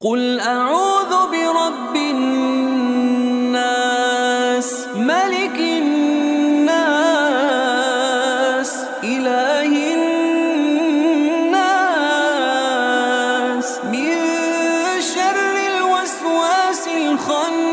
قل أعوذ برب الناس ملك الناس إله الناس من شر الوسواس الخناس